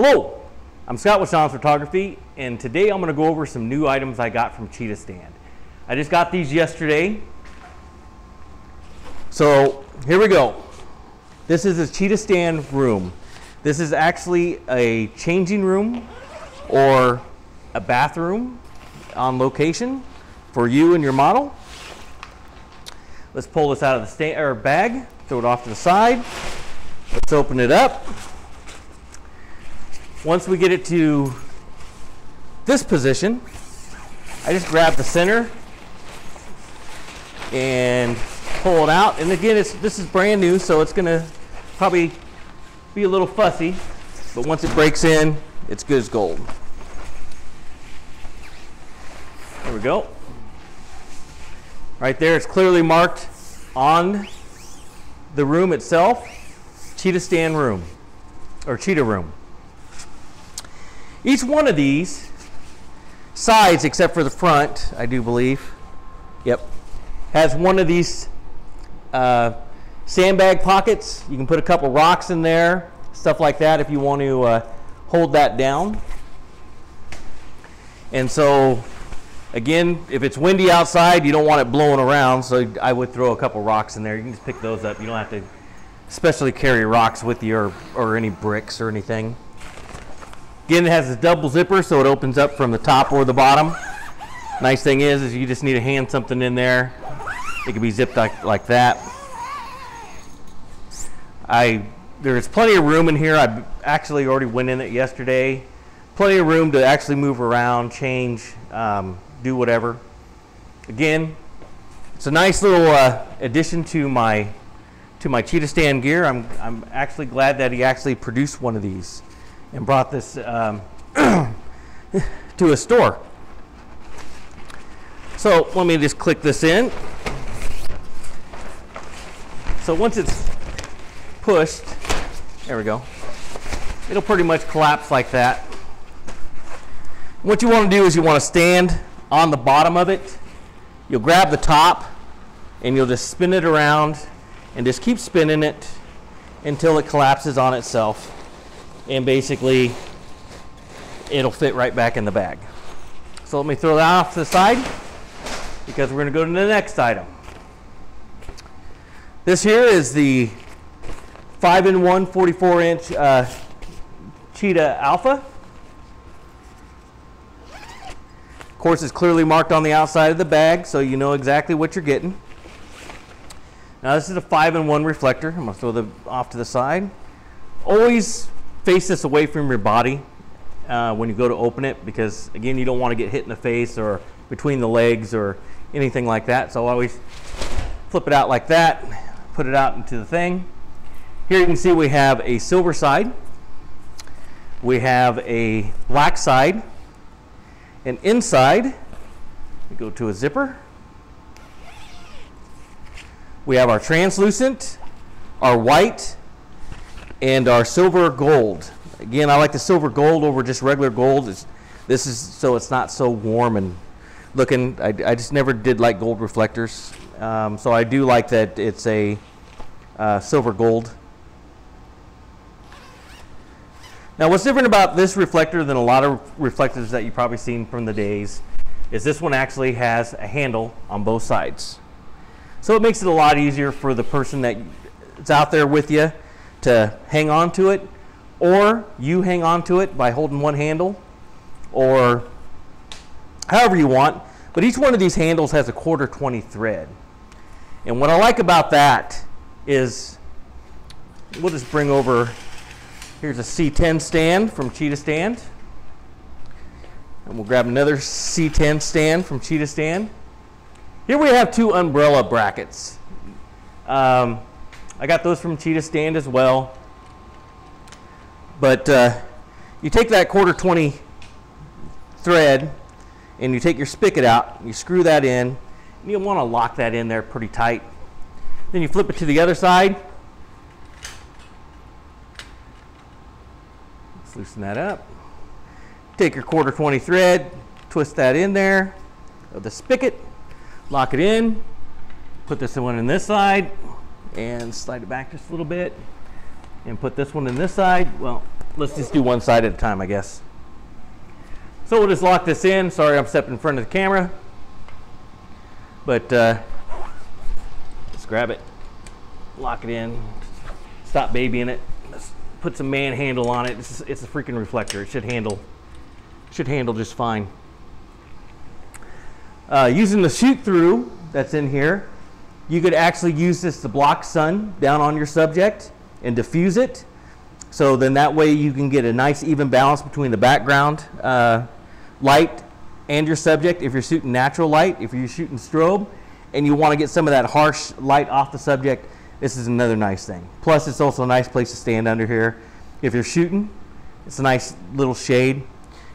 Hello, I'm Scott with Shoms Photography, and today I'm going to go over some new items I got from Cheetahstand. I just got these yesterday. So here we go. This is a Cheetahstand room. This is actually a changing room or a bathroom on location for you and your model. Let's pull this out of the bag, throw it off to the side. Let's open it up. Once we get it to this position, I just grab the center and pull it out. And again, this is brand new, so it's going to probably be a little fussy, but once it breaks in, it's good as gold. There we go. Right there, it's clearly marked on the room itself, Cheetahstand room, or Cheetah room. Each one of these sides, except for the front, I do believe, yep, has one of these sandbag pockets. You can put a couple rocks in there, stuff like that if you want to hold that down. And so, again, if it's windy outside, you don't want it blowing around, so I would throw a couple rocks in there. You can just pick those up. You don't have to especially carry rocks with you or any bricks or anything. Again, it has a double zipper, so it opens up from the top or the bottom. Nice thing is you just need to hand something in there. It can be zipped like that. There's plenty of room in here. I actually already went in it yesterday. Plenty of room to actually move around, change, do whatever. Again, it's a nice little addition to my Cheetahstand gear. I'm actually glad that he actually produced one of these and brought this to a store. So let me just click this in. So once it's pushed, there we go, it'll pretty much collapse like that. What you want to do is you want to stand on the bottom of it. You'll grab the top and you'll just spin it around and just keep spinning it until it collapses on itself. And basically, it'll fit right back in the bag. So let me throw that off to the side because we're going to go to the next item. This here is the 5-in-1 44-inch Cheetah Alpha. Of course, it's clearly marked on the outside of the bag, so you know exactly what you're getting. Now, this is a 5-in-1 reflector. I'm going to throw them off to the side. Always face this away from your body when you go to open it, because again, you don't want to get hit in the face or between the legs or anything like that. So always flip it out like that, put it out into the thing. Here you can see we have a silver side, we have a black side, and inside we go to a zipper. We have our translucent, our white, and our silver gold. Again, I like the silver gold over just regular gold. This is so it's not so warm and looking. I just never did like gold reflectors. So I do like that it's a silver gold. Now what's different about this reflector than a lot of reflectors that you've probably seen from the days is this one actually has a handle on both sides. So it makes it a lot easier for the person that's out there with you to hang on to it, or you hang on to it by holding one handle, or however you want. But each one of these handles has a 1/4-20 thread. And what I like about that is, we'll just bring over, here's a C10 stand from Cheetahstand. And we'll grab another C10 stand from Cheetahstand. Here we have 2 umbrella brackets. I got those from Cheetahstand as well. But you take that 1/4-20 thread and you take your spigot out, you screw that in, and you'll want to lock that in there pretty tight. Then you flip it to the other side. Let's loosen that up. Take your 1/4-20 thread, twist that in there of the spigot, lock it in, put this one in this side, and slide it back just a little bit. and put this one in this side. Well, let's just do one side at a time, I guess. So we'll just lock this in. Sorry, I'm stepping in front of the camera. But let's grab it, lock it in, stop babying it. Let's put some man handle on it. It's a freaking reflector. It should handle just fine. Using the shoot through that's in here, you could actually use this to block sun down on your subject and diffuse it. So then that way you can get a nice even balance between the background light and your subject. If you're shooting natural light, if you're shooting strobe and you want to get some of that harsh light off the subject, this is another nice thing. Plus it's also a nice place to stand under here. If you're shooting, it's a nice little shade.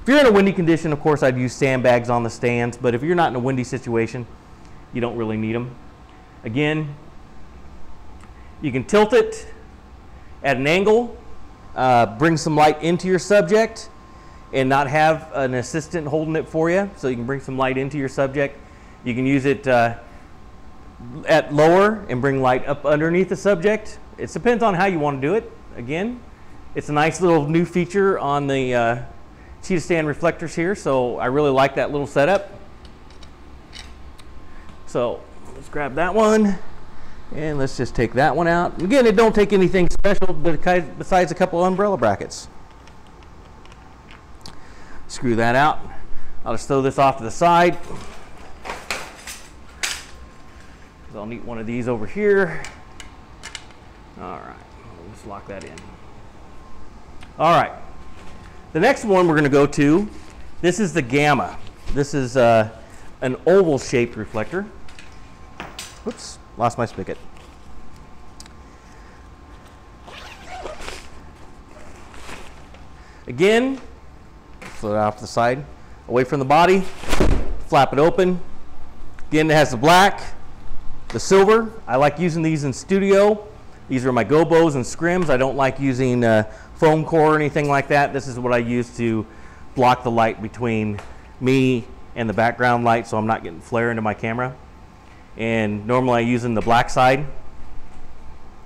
If you're in a windy condition, of course I'd use sandbags on the stands, but if you're not in a windy situation, you don't really need them. Again, you can tilt it at an angle, bring some light into your subject and not have an assistant holding it for you, so you can bring some light into your subject. You can use it at lower and bring light up underneath the subject. It depends on how you want to do it. Again, it's a nice little new feature on the Cheetahstand reflectors here, so I really like that little setup. So let's grab that one and let's just take that one out. Again, it don't take anything special besides a couple umbrella brackets. Screw that out. I'll just throw this off to the side. I'll need one of these over here. All right, let's lock that in. All right, the next one we're going to go to, this is the Gamma. This is an oval shaped reflector. Whoops, lost my spigot. Again, flip it off to the side, away from the body, flap it open. Again, it has the black, the silver. I like using these in studio. These are my gobos and scrims. I don't like using foam core or anything like that. This is what I use to block the light between me and the background light so I'm not getting flare into my camera. And normally I use in the black side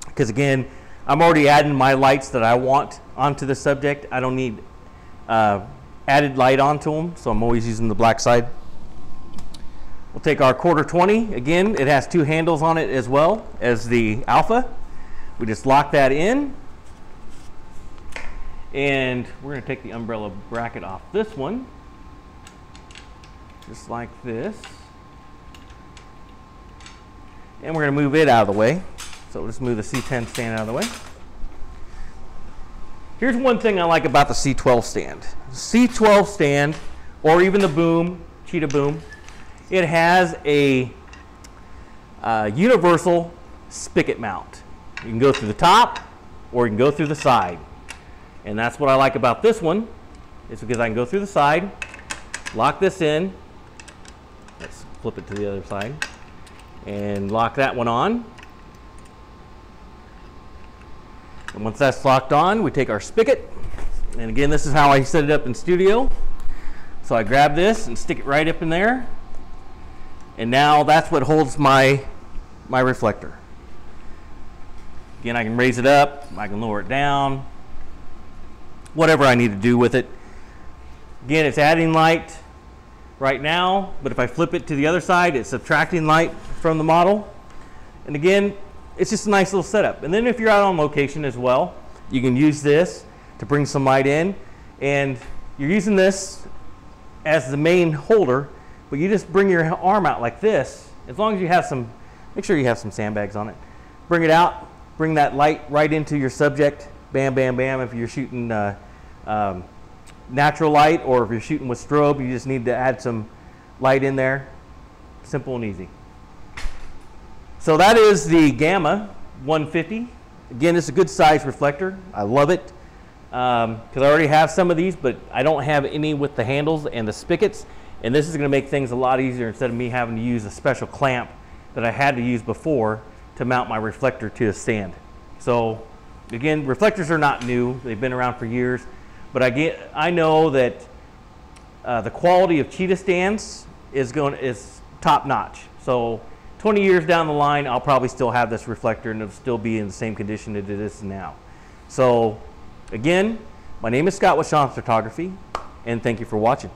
because again, I'm already adding my lights that I want onto the subject. I don't need added light onto them, so I'm always using the black side. We'll take our 1/4-20. Again, it has two handles on it as well as the Alpha. We just lock that in. And we're going to take the umbrella bracket off this one. Just like this. And we're going to move it out of the way. So we'll just move the C10 stand out of the way. Here's one thing I like about the C12 stand. C12 stand, or even the boom, Cheetah boom, it has a universal spigot mount. You can go through the top or you can go through the side. And that's what I like about this one, is because I can go through the side, lock this in, let's flip it to the other side, and lock that one on. And once that's locked on, we take our spigot. And again, this is how I set it up in studio. So I grab this and stick it right up in there. And now that's what holds my reflector. Again, I can raise it up, I can lower it down, whatever I need to do with it. Again, it's adding light right now, but if I flip it to the other side, it's subtracting light from the model. And again, it's just a nice little setup. And then if you're out on location as well, you can use this to bring some light in. And you're using this as the main holder, but you just bring your arm out like this. As long as you have some, make sure you have some sandbags on it. Bring it out, bring that light right into your subject. Bam, bam, bam. If you're shooting natural light, or if you're shooting with strobe, you just need to add some light in there. Simple and easy. So that is the Gamma 150. Again, it's a good size reflector. I love it because I already have some of these, but I don't have any with the handles and the spigots. And this is going to make things a lot easier instead of me having to use a special clamp that I had to use before to mount my reflector to a stand. So again, reflectors are not new. They've been around for years. But I know that the quality of Cheetah stands is top notch. So 20 years down the line, I'll probably still have this reflector and it'll still be in the same condition that it is now. So again, my name is Scott with Shoms Photography, and thank you for watching.